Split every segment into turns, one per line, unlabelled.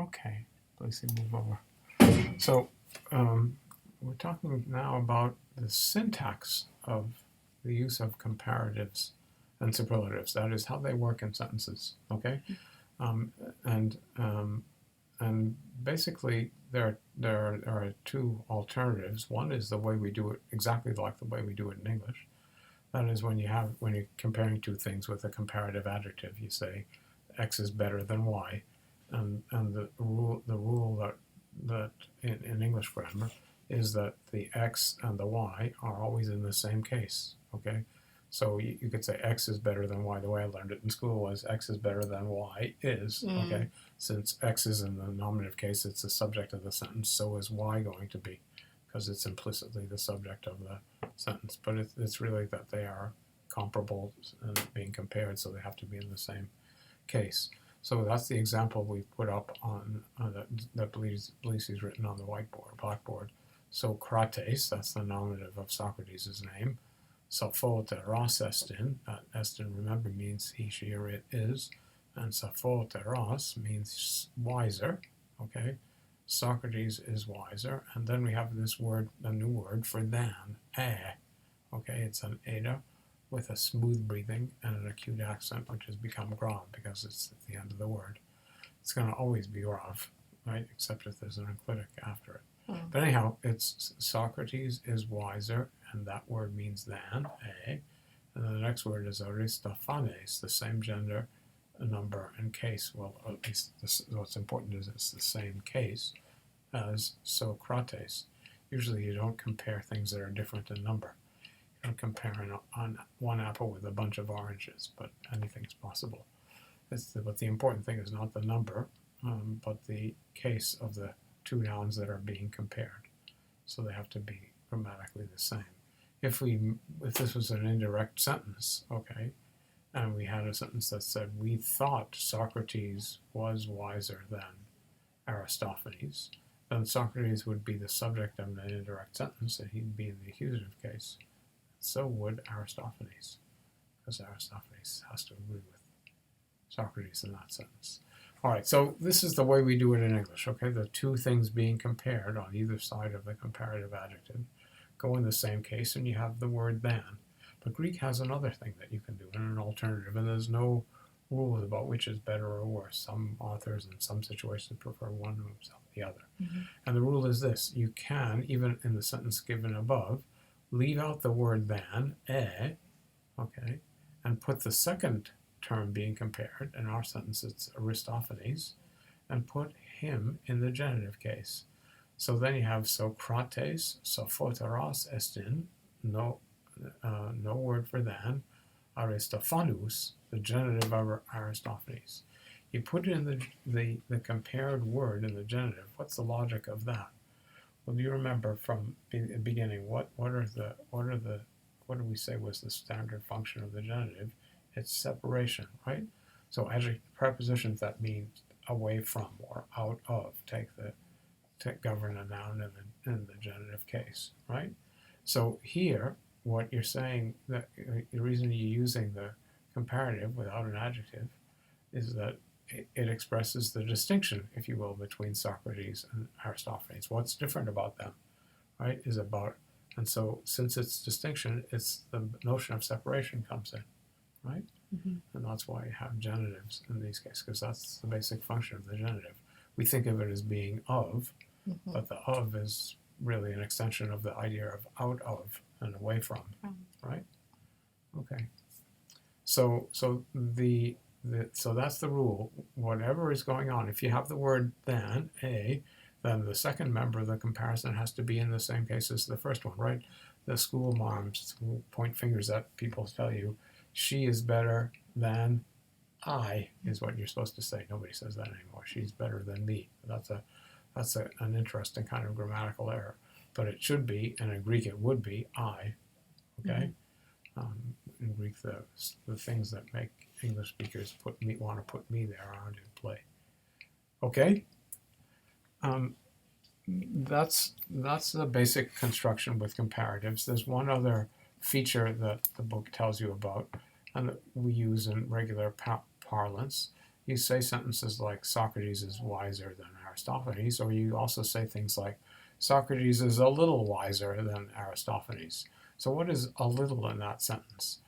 Okay, please move over. So we're talking now about the syntax of the use of comparatives and superlatives. That is how they work in sentences. Okay, and basically there are two alternatives. One is the way we do it, exactly like the way we do it in English. That is when you're comparing two things with a comparative adjective, you say X is better than Y, and the rule that in English grammar is that the X and the Y are always in the same case. Okay, so you could say X is better than Y. The way I learned it in school was X is better than Y is. Okay, since X is in the nominative case, it's the subject of the sentence. So is Y going to be, because it's implicitly the subject of the sentence. But it's really that they are comparable and being compared, so they have to be in the same case. So that's the example we put up on that Belisi's written on the blackboard. Socrates, that's the nominative of Socrates' name. Sophoteros estin, that estin, remember, means he, she, or it is. And sophoteros means wiser, okay? Socrates is wiser. And then we have this word, a new word for than, okay? It's an eta with a smooth breathing and an acute accent, which has become grav because it's at the end of the word. It's going to always be grav, right? Except if there's an enclitic after it. But anyhow, it's Socrates is wiser, and that word means than, and then the next word is Aristophanes, the same gender, number, and case. Well, at least what's important is it's the same case as Socrates. Usually you don't compare things that are different in number. You don't compare on one apple with a bunch of oranges, but anything's possible. But the important thing is not the number, but the case of the two nouns that are being compared. So they have to be grammatically the same. If this was an indirect sentence, okay, and we had a sentence that said, we thought Socrates was wiser than Aristophanes, then Socrates would be the subject of an indirect sentence, and he'd be in the accusative case. So would Aristophanes, because Aristophanes has to agree with Socrates in that sentence. All right, so this is the way we do it in English, okay? The two things being compared on either side of the comparative adjective go in the same case, and you have the word than. But Greek has another thing that you can do in an alternative, and there's no rules about which is better or worse. Some authors in some situations prefer one over the other. And the rule is this: you can, even in the sentence given above, leave out the word than, okay, and put the second term being compared, in our sentence it's Aristophanes, and put him in the genitive case. So then you have Socrates, Sophoteros estin, no word for than, Aristophanes, the genitive of Aristophanes. You put in the compared word in the genitive. What's the logic of that? Well, do you remember from the beginning what do we say was the standard function of the genitive? It's separation, right? So prepositions that mean away from or out of govern a noun in the genitive case, right? So here, what you're saying, that the reason you're using the comparative without an adjective is that it expresses the distinction, if you will, between Socrates and Aristophanes. What's different about them, right, and so since it's distinction, it's the notion of separation comes in, right? And that's why you have genitives in these cases, because that's the basic function of the genitive. We think of it as being of, but the of is really an extension of the idea of out of and away from, right? Okay. So that's the rule. Whatever is going on, if you have the word than, then the second member of the comparison has to be in the same case as the first one, right? The school moms point fingers at people, tell you, she is better than I, is what you're supposed to say. Nobody says that anymore. She's better than me. That's an interesting kind of grammatical error. But it should be, and in Greek it would be, I, okay? In Greek, the things that make English speakers want to put me there aren't in play. Okay? That's the basic construction with comparatives. There's one other feature that the book tells you about and that we use in regular parlance, you say sentences like Socrates is wiser than Aristophanes, or you also say things like Socrates is a little wiser than Aristophanes. So what is a little in that sentence?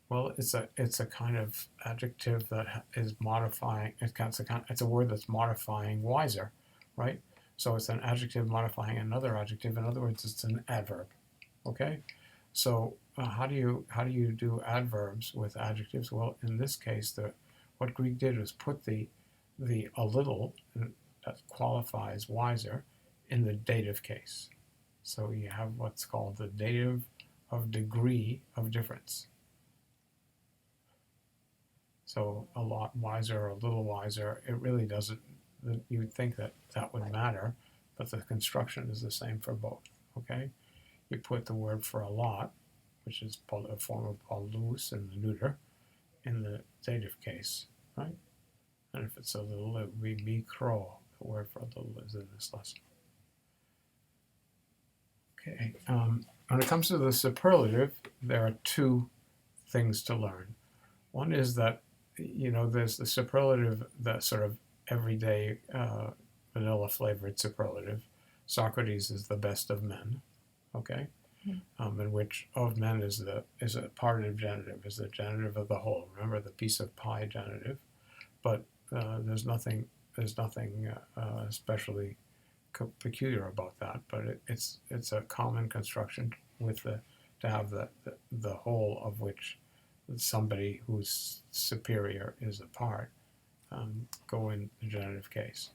Well, it's a kind of adjective that is modifying. It's a word that's modifying wiser, right? So it's an adjective modifying another adjective. In other words, it's an adverb. Okay, so how do you do adverbs with adjectives? Well, in this case, what Greek did was put the a little that qualifies wiser in the dative case. So you have what's called the dative of degree of difference. So a lot wiser or a little wiser, it really doesn't, you would think that that would matter, but the construction is the same for both, okay? You put the word for a lot, which is a form of paulus in the neuter, in the dative case, right? And if it's a little, it would be mikro. The word for a little is in this lesson. Okay, when it comes to the superlative, there are two things to learn. One is that, there's the superlative, that sort of everyday vanilla flavored superlative. Socrates is the best of men, okay? In which of men is a partitive genitive, is the genitive of the whole. Remember the piece of pie genitive, but there's nothing especially peculiar about that. But it's a common construction to have the whole of which somebody who's superior is a part go in the genitive case.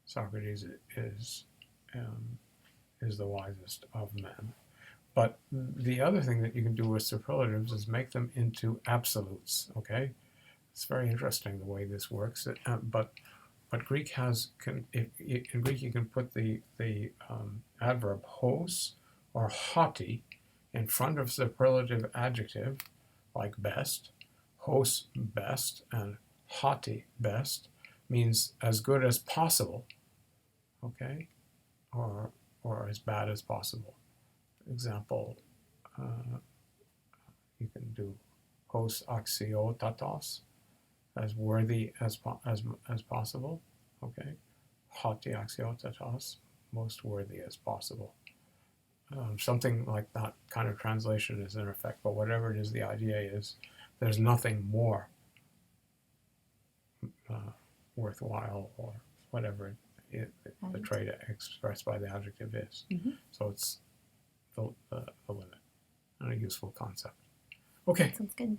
Socrates is the wisest of men. But the other thing that you can do with superlatives is make them into absolutes, okay? It's very interesting the way this works. But Greek in Greek you can put the adverb hos or haughty in front of superlative adjective, like best. Hos, best, and haughty, best, means as good as possible, okay? Or as bad as possible. Example, you can do hos axiotatos, as worthy as possible, okay? Haughty axiotatos, most worthy as possible. Something like that kind of translation is in effect, but whatever it is, the idea is there's nothing more worthwhile or whatever the trait expressed by the adjective is. Mm-hmm. So it's the limit and a useful concept. Okay.
Sounds good.